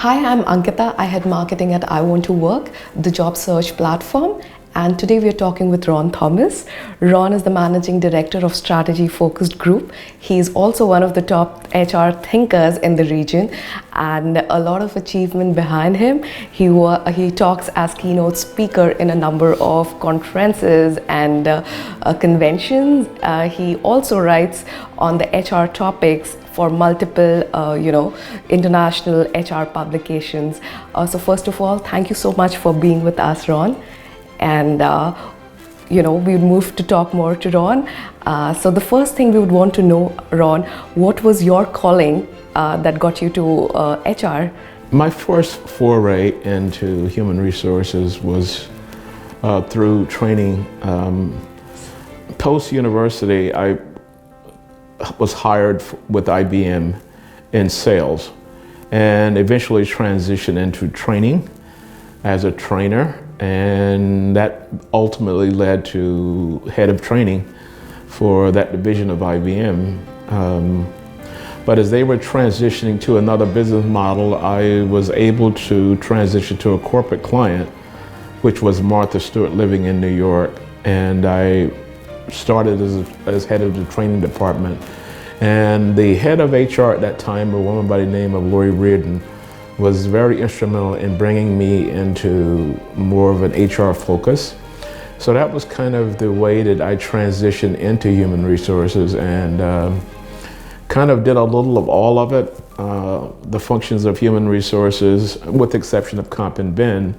Hi, I'm Ankita. I head marketing at i12WRK, the job search platform. And today we are talking with Ron Thomas. Ron is the managing director of Strategy Focused Group. He is also one of the top HR thinkers in the region and a lot of achievement behind him. He talks as keynote speaker in a number of conferences and conventions. He also writes on the HR topics for multiple, international HR publications. So first of all, thank you so much for being with us, Ron. And we move to talk more to Ron. So the first thing we would want to know, Ron, what was your calling that got you to HR? My first foray into human resources was through training. Post-university, I was hired with IBM in sales and eventually transitioned into training as a trainer. And that ultimately led to head of training for that division of IBM. But as they were transitioning to another business model, I was able to transition to a corporate client, which was Martha Stewart living in New York. And I started as head of the training department. And the head of HR at that time, a woman by the name of Lori Reardon, was very instrumental in bringing me into more of an HR focus. So that was kind of the way that I transitioned into human resources and kind of did a little of all of it, the functions of human resources, with the exception of Comp and Ben.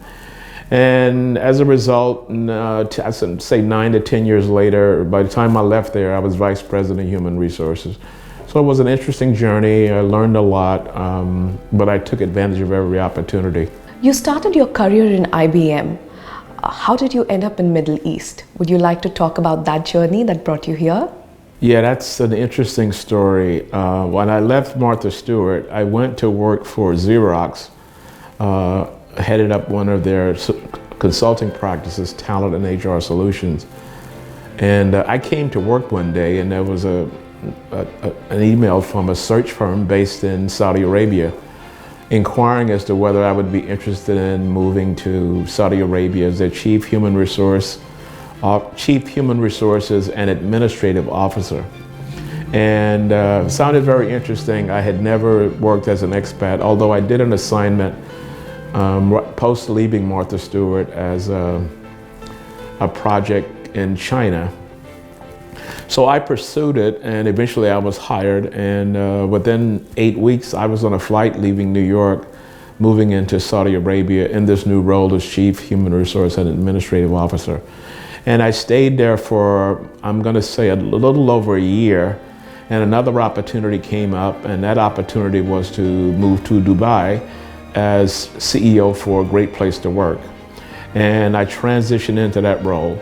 And as a result, I'd say 9 to 10 years later, by the time I left there, I was vice president of human resources. So it was an interesting journey. I learned a lot, but I took advantage of every opportunity. You started your career in IBM. How did you end up in Middle East? Would you like to talk about that journey that brought you here? Yeah, that's an interesting story. When I left Martha Stewart, I went to work for Xerox, headed up one of their consulting practices, Talent and HR Solutions. And I came to work one day and there was an email from a search firm based in Saudi Arabia inquiring as to whether I would be interested in moving to Saudi Arabia as their Chief Human Resources and Administrative Officer. And sounded very interesting. I had never worked as an expat, although I did an assignment post leaving Martha Stewart as a project in China. So I pursued it and eventually I was hired, and within 8 weeks I was on a flight leaving New York, moving into Saudi Arabia in this new role as Chief Human Resource and Administrative Officer. And I stayed there for, I'm going to say, a little over a year, and another opportunity came up, and that opportunity was to move to Dubai as CEO for a Great Place to Work. And I transitioned into that role.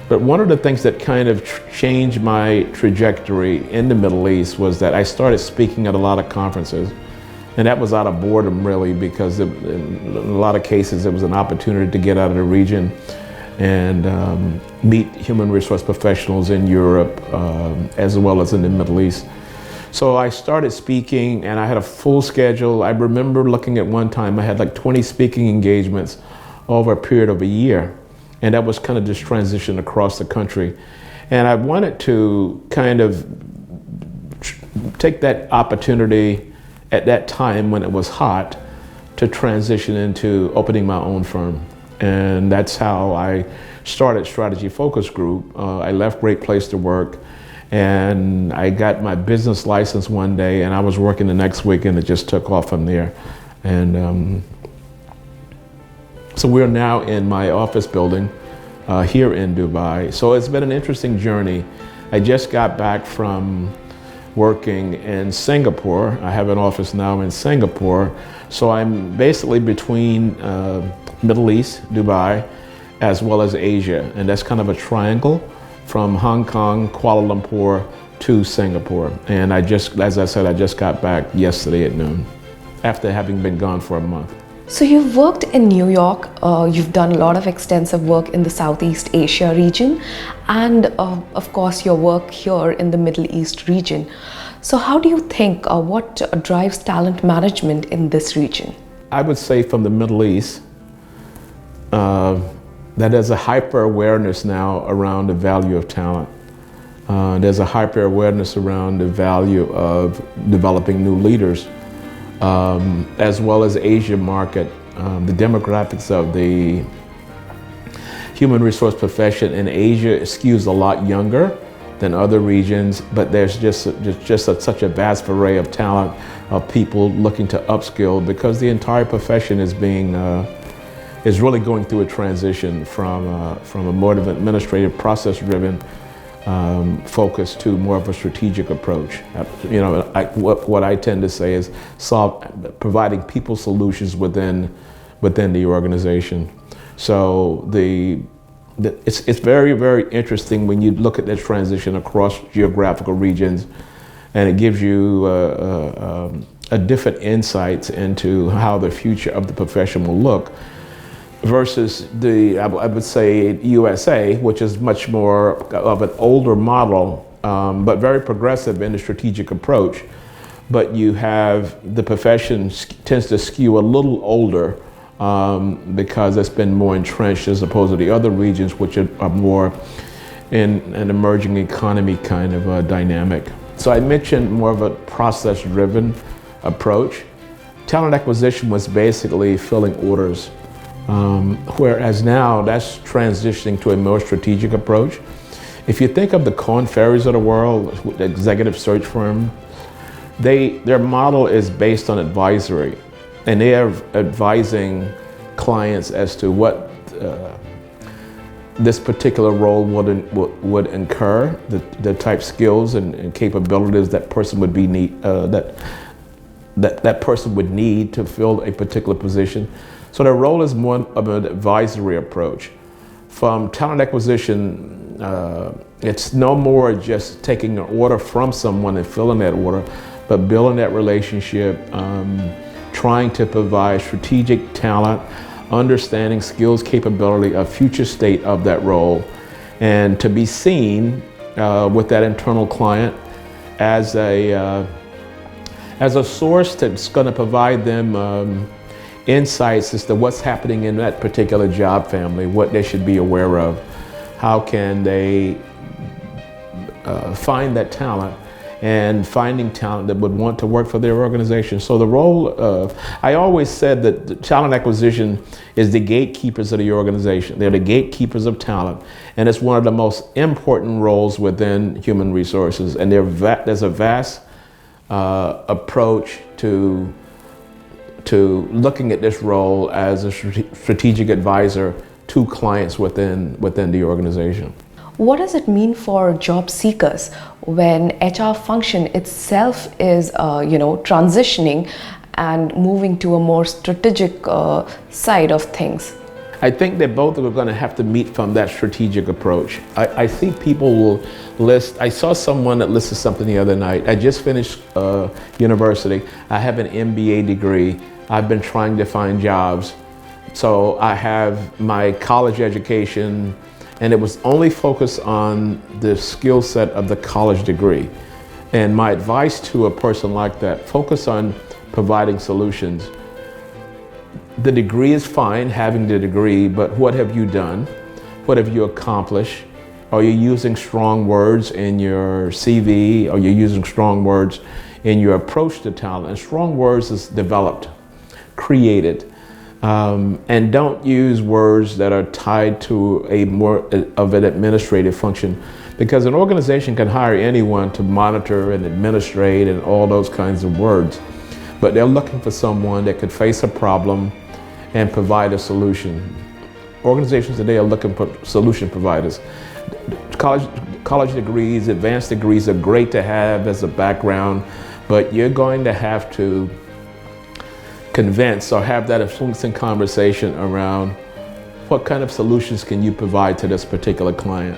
But one of the things that kind of changed my trajectory in the Middle East was that I started speaking at a lot of conferences. And that was out of boredom, really, because in a lot of cases it was an opportunity to get out of the region and meet human resource professionals in Europe as well as in the Middle East. So I started speaking and I had a full schedule. I remember looking at one time, I had like 20 speaking engagements over a period of a year. And that was kind of just transition across the country. And I wanted to kind of take that opportunity at that time when it was hot to transition into opening my own firm. And that's how I started Strategy Focus Group. I left Great Place to Work and I got my business license one day and I was working the next week and it just took off from there. And so we're now in my office building here in Dubai. So it's been an interesting journey. I just got back from working in Singapore. I have an office now in Singapore. So I'm basically between Middle East, Dubai, as well as Asia. And that's kind of a triangle from Hong Kong, Kuala Lumpur to Singapore. And I just, as I said, I just got back yesterday at noon after having been gone for a month. So you've worked in New York, you've done a lot of extensive work in the Southeast Asia region, and of course your work here in the Middle East region. So how do you think, what drives talent management in this region? I would say from the Middle East, that there's a hyper awareness now around the value of talent. There's a hyper awareness around the value of developing new leaders, as well as Asia market. The demographics of the human resource profession in Asia skews a lot younger than other regions, but there's just such a vast array of talent of people looking to upskill, because the entire profession is is really going through a transition from a more of an administrative, process-driven focus to more of a strategic approach. You know, what I tend to say is providing people solutions within the organization. So it's very, very interesting when you look at this transition across geographical regions, and it gives you a different insights into how the future of the profession will look, versus I would say USA, which is much more of an older model, but very progressive in the strategic approach. But you have the profession tends to skew a little older because it's been more entrenched as opposed to the other regions, which are more in an emerging economy kind of dynamic. So I mentioned more of a process-driven approach. Talent acquisition was basically filling orders. Whereas now that's transitioning to a more strategic approach. If you think of the Korn Ferries of the world, the executive search firm, their model is based on advisory, and they are advising clients as to what this particular role would incur, the type skills and capabilities that person would that person would need to fill a particular position. So their role is more of an advisory approach. From talent acquisition, it's no more just taking an order from someone and filling that order, but building that relationship, trying to provide strategic talent, understanding skills, capability, a future state of that role, and to be seen with that internal client as a source that's going to provide them insights as to what's happening in that particular job family, what they should be aware of, how can they find that talent, and finding talent that would want to work for their organization. So the role of, I always said that the talent acquisition is the gatekeepers of the organization. They're the gatekeepers of talent, and it's one of the most important roles within human resources. And there's a vast approach to looking at this role as a strategic advisor to clients within the organization. What does it mean for job seekers when HR function itself is transitioning and moving to a more strategic side of things? I think that both are going to have to meet from that strategic approach. I think people will list, I saw someone that listed something the other night. I just finished university. I have an MBA degree. I've been trying to find jobs. So I have my college education, and it was only focused on the skill set of the college degree. And my advice to a person like that, focus on providing solutions. The degree is fine, having the degree, but what have you done? What have you accomplished? Are you using strong words in your CV? Are you using strong words in your approach to talent? And strong words is developed, created. And don't use words that are tied to a more of an administrative function, because an organization can hire anyone to monitor and administrate and all those kinds of words, but they're looking for someone that could face a problem and provide a solution. Organizations today are looking for solution providers. College degrees, advanced degrees are great to have as a background, but you're going to have to convince or have that influencing conversation around what kind of solutions can you provide to this particular client,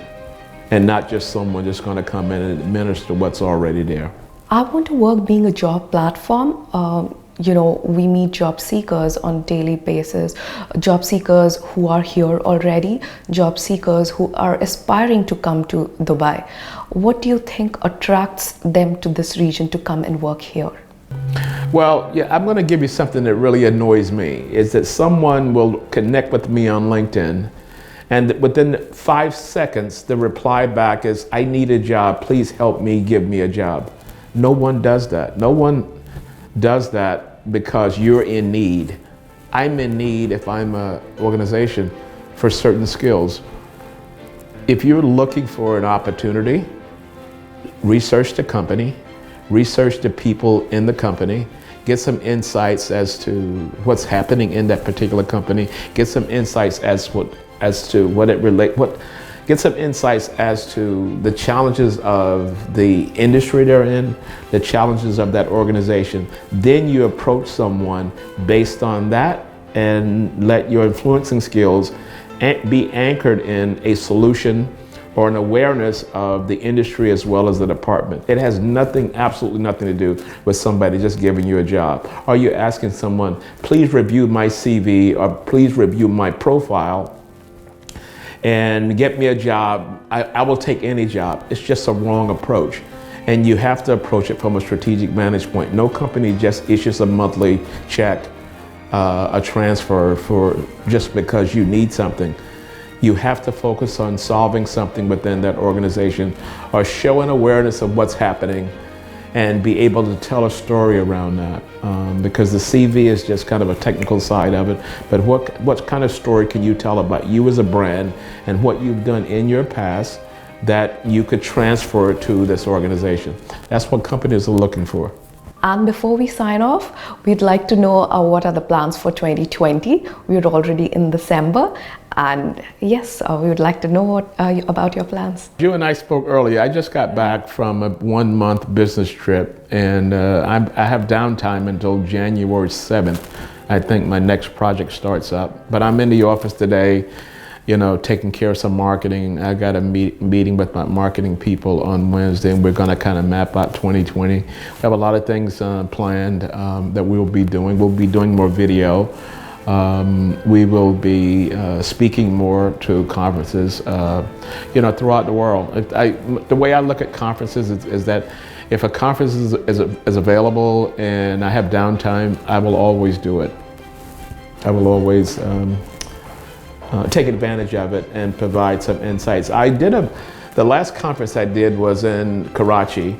and not just someone just going to come in and administer what's already there. I Want to Work being a job platform, we meet job seekers on a daily basis, job seekers who are here already, job seekers who are aspiring to come to Dubai. What do you think attracts them to this region to come and work here? Well, yeah, I'm going to give you something that really annoys me, is that someone will connect with me on LinkedIn, and within 5 seconds, the reply back is, I need a job, please help me, give me a job. No one does that. No one does that because you're in need. I'm in need, if I'm an organization, for certain skills. If you're looking for an opportunity, research the company, research the people in the company, get some insights as to what's happening in that particular company, get some insights get some insights as to the challenges of the industry they're in, the challenges of that organization. Then you approach someone based on that and let your influencing skills be anchored in a solution or an awareness of the industry as well as the department. It has nothing, absolutely nothing to do with somebody just giving you a job. Or you're asking someone, please review my CV or please review my profile and get me a job. I will take any job. It's just a wrong approach. And you have to approach it from a strategic vantage point. No company just issues a monthly check, a transfer for just because you need something. You have to focus on solving something within that organization or showing awareness of what's happening and be able to tell a story around that. Because the CV is just kind of a technical side of it, but what kind of story can you tell about you as a brand and what you've done in your past that you could transfer to this organization? That's what companies are looking for. And before we sign off, we'd like to know what are the plans for 2020. We're already in December, and yes, we would like to know about your plans. You and I spoke earlier. I just got back from a 1-month business trip, and I have downtime until January 7th. I think my next project starts up, but I'm in the office today, you know, taking care of some marketing. I got a meeting with my marketing people on Wednesday, and we're going to kind of map out 2020. We have a lot of things planned that we'll be doing. We'll be doing more video. We will be speaking more to conferences, you know, throughout the world. The way I look at conferences is that if a conference is available and I have downtime, I will always do it. I will always take advantage of it and provide some insights. The last conference I did was in Karachi,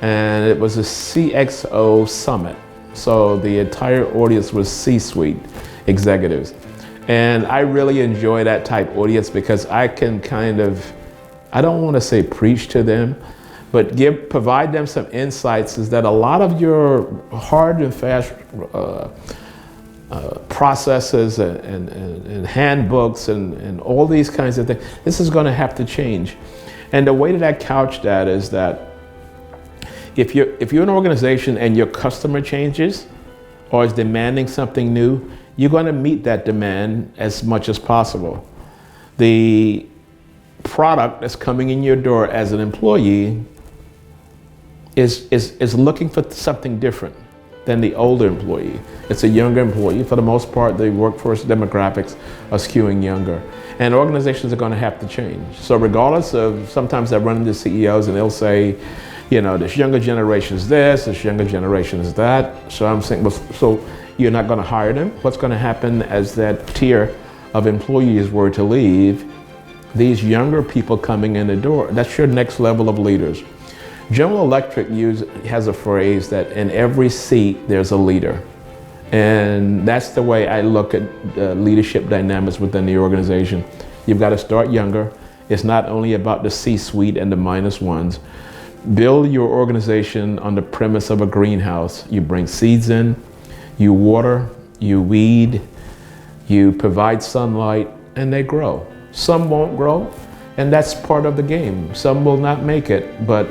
and it was a CXO summit. So the entire audience was C-suite executives. And I really enjoy that type audience because I can kind of, I don't want to say preach to them, but provide them some insights is that a lot of your hard and fast processes and handbooks and all these kinds of things, this is going to have to change. And the way that I couch that is that if you're an organization and your customer changes or is demanding something new, you're going to meet that demand as much as possible. The product that's coming in your door as an employee is looking for something different than the older employee. It's a younger employee. For the most part, the workforce demographics are skewing younger. And organizations are going to have to change. So regardless of, sometimes I run into CEOs and they'll say, you know, this younger generation is this younger generation is that. So I'm saying, well, so you're not going to hire them? What's going to happen as that tier of employees were to leave? These younger people coming in the door, that's your next level of leaders. General Electric has a phrase that in every seat there's a leader. And that's the way I look at leadership dynamics within the organization. You've got to start younger. It's not only about the C-suite and the minus ones. Build your organization on the premise of a greenhouse. You bring seeds in, you water, you weed, you provide sunlight, and they grow. Some won't grow, and that's part of the game. Some will not make it, but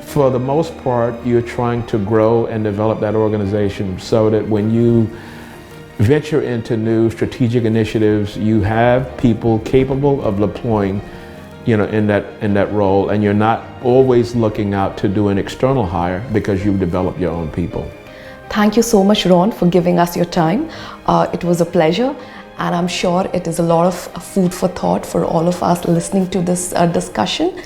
for the most part, you're trying to grow and develop that organization so that when you venture into new strategic initiatives, you have people capable of deploying, you know, in that role, and you're not always looking out to do an external hire because you've developed your own people. Thank you so much, Ron, for giving us your time. It was a pleasure, and I'm sure it is a lot of food for thought for all of us listening to this discussion.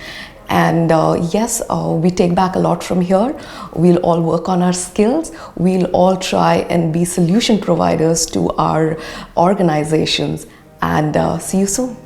And yes, we take back a lot from here. We'll all work on our skills. We'll all try and be solution providers to our organizations. And see you soon.